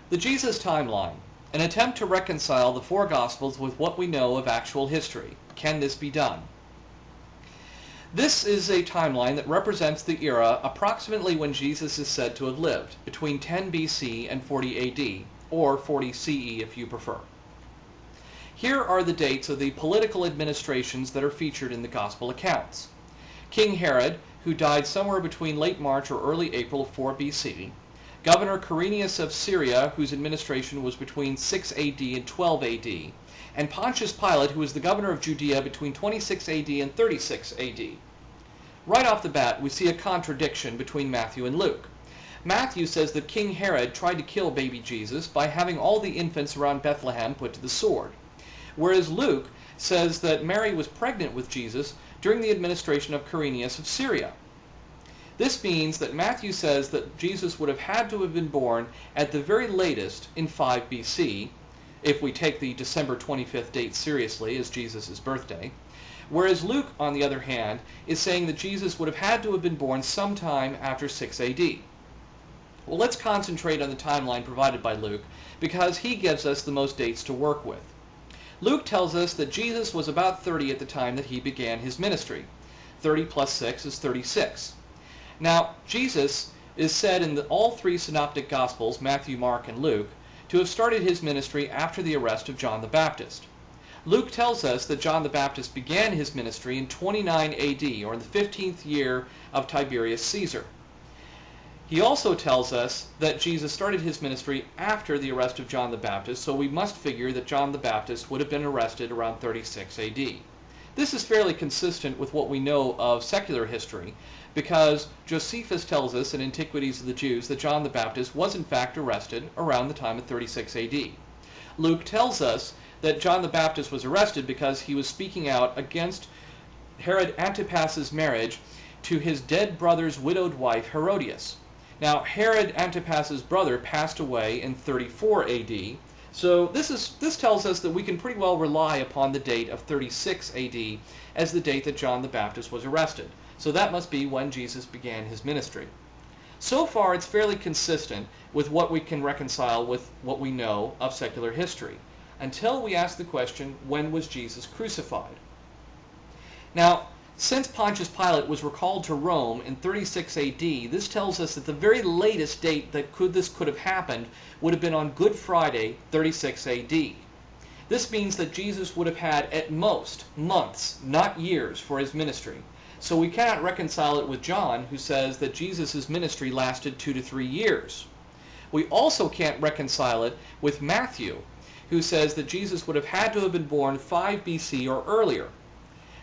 The Jesus Timeline, an attempt to reconcile the four Gospels with what we know of actual history. Can this be done? This is a timeline that represents the era approximately when Jesus is said to have lived, between 10 BC and 40 AD, or 40 CE if you prefer. Here are the dates of the political administrations that are featured in the Gospel accounts. King Herod, who died somewhere between late March or early April of 4 BC, Governor Quirinius of Syria, whose administration was between 6 AD and 12 AD, and Pontius Pilate, who was the governor of Judea between 26 AD and 36 AD. Right off the bat, we see a contradiction between Matthew and Luke. Matthew says that King Herod tried to kill baby Jesus by having all the infants around Bethlehem put to the sword, whereas Luke says that Mary was pregnant with Jesus during the administration of Quirinius of Syria. This means that Matthew says that Jesus would have had to have been born at the very latest in 5 BC, if we take the December 25th date seriously as Jesus' birthday, whereas Luke, on the other hand, is saying that Jesus would have had to have been born sometime after 6 AD. Well, let's concentrate on the timeline provided by Luke, because he gives us the most dates to work with. Luke tells us that Jesus was about 30 at the time that he began his ministry. 30 plus 6 is 36. Now, Jesus is said in all three synoptic Gospels, Matthew, Mark, and Luke, to have started his ministry after the arrest of John the Baptist. Luke tells us that John the Baptist began his ministry in 29 AD, or in the 15th year of Tiberius Caesar. He also tells us that Jesus started his ministry after the arrest of John the Baptist, so we must figure that John the Baptist would have been arrested around 36 AD. This is fairly consistent with what we know of secular history, because Josephus tells us in Antiquities of the Jews that John the Baptist was in fact arrested around the time of 36 AD. Luke tells us that John the Baptist was arrested because he was speaking out against Herod Antipas's marriage to his dead brother's widowed wife Herodias. Now, Herod Antipas's brother passed away in 34 AD, so this tells us that we can pretty well rely upon the date of 36 AD as the date that John the Baptist was arrested. So that must be when Jesus began his ministry. So far, it's fairly consistent with what we can reconcile with what we know of secular history, until we ask the question, when was Jesus crucified? Now, since Pontius Pilate was recalled to Rome in 36 AD, this tells us that the very latest date that this could have happened would have been on Good Friday, 36 AD. This means that Jesus would have had at most months, not years, for his ministry. So we cannot reconcile it with John, who says that Jesus' ministry lasted 2 to 3 years. We also can't reconcile it with Matthew, who says that Jesus would have had to have been born 5 BC or earlier.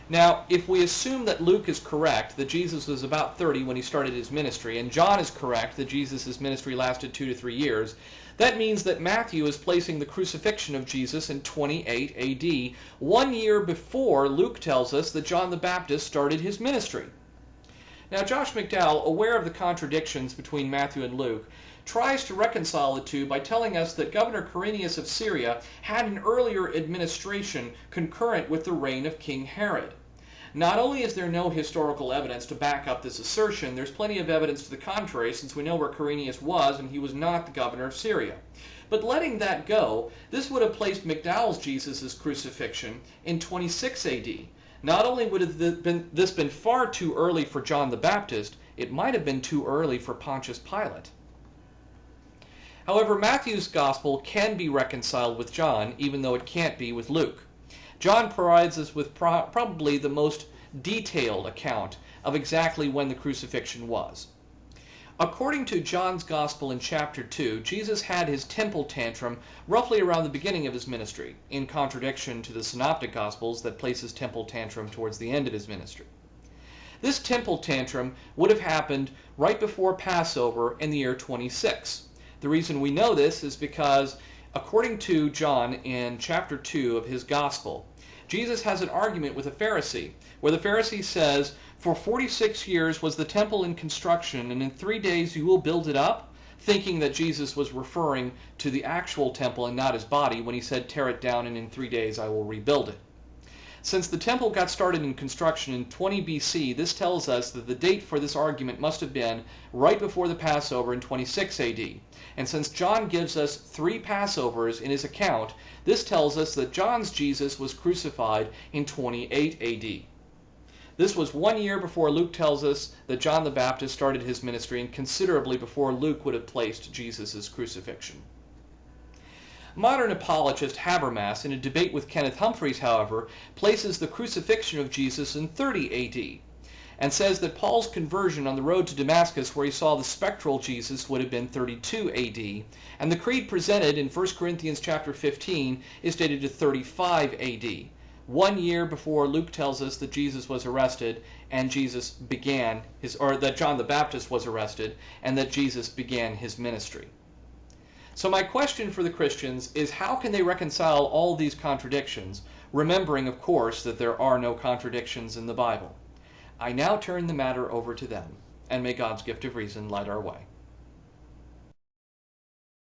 Now, if we assume that Luke is correct, that Jesus was about 30 when he started his ministry, and John is correct, that Jesus' ministry lasted 2 to 3 years, that means that Matthew is placing the crucifixion of Jesus in 28 AD, 1 year before Luke tells us that John the Baptist started his ministry. Now, Josh McDowell, aware of the contradictions between Matthew and Luke, tries to reconcile the two by telling us that Governor Quirinius of Syria had an earlier administration concurrent with the reign of King Herod. Not only is there no historical evidence to back up this assertion, there's plenty of evidence to the contrary, since we know where Quirinius was and he was not the governor of Syria. But letting that go, this would have placed McDowell's Jesus' crucifixion in 26 AD. Not only would this been far too early for John the Baptist, it might have been too early for Pontius Pilate. However, Matthew's gospel can be reconciled with John, even though it can't be with Luke. John provides us with probably the most detailed account of exactly when the crucifixion was. According to John's gospel in chapter 2, Jesus had his temple tantrum roughly around the beginning of his ministry, in contradiction to the synoptic gospels that place his temple tantrum towards the end of his ministry. This temple tantrum would have happened right before Passover in the year 26. The reason we know this is because, according to John in chapter 2 of his gospel, Jesus has an argument with a Pharisee, where the Pharisee says, "For 46 years was the temple in construction, and in 3 days you will build it up," thinking that Jesus was referring to the actual temple and not his body when he said, "Tear it down, and in 3 days I will rebuild it." Since the temple got started in construction in 20 BC, this tells us that the date for this argument must have been right before the Passover in 26 AD. And since John gives us 3 Passovers in his account, this tells us that John's Jesus was crucified in 28 AD. This was 1 year before Luke tells us that John the Baptist started his ministry, and considerably before Luke would have placed Jesus' crucifixion. Modern apologist Habermas, in a debate with Kenneth Humphreys, however, places the crucifixion of Jesus in 30 AD, and says that Paul's conversion on the road to Damascus, where he saw the spectral Jesus, would have been 32 AD, and the creed presented in 1 Corinthians chapter 15 is dated to 35 AD, 1 year before Luke tells us that Jesus was arrested and that John the Baptist was arrested and that Jesus began his ministry. So my question for the Christians is, how can they reconcile all these contradictions, remembering, of course, that there are no contradictions in the Bible? I now turn the matter over to them, and may God's gift of reason light our way.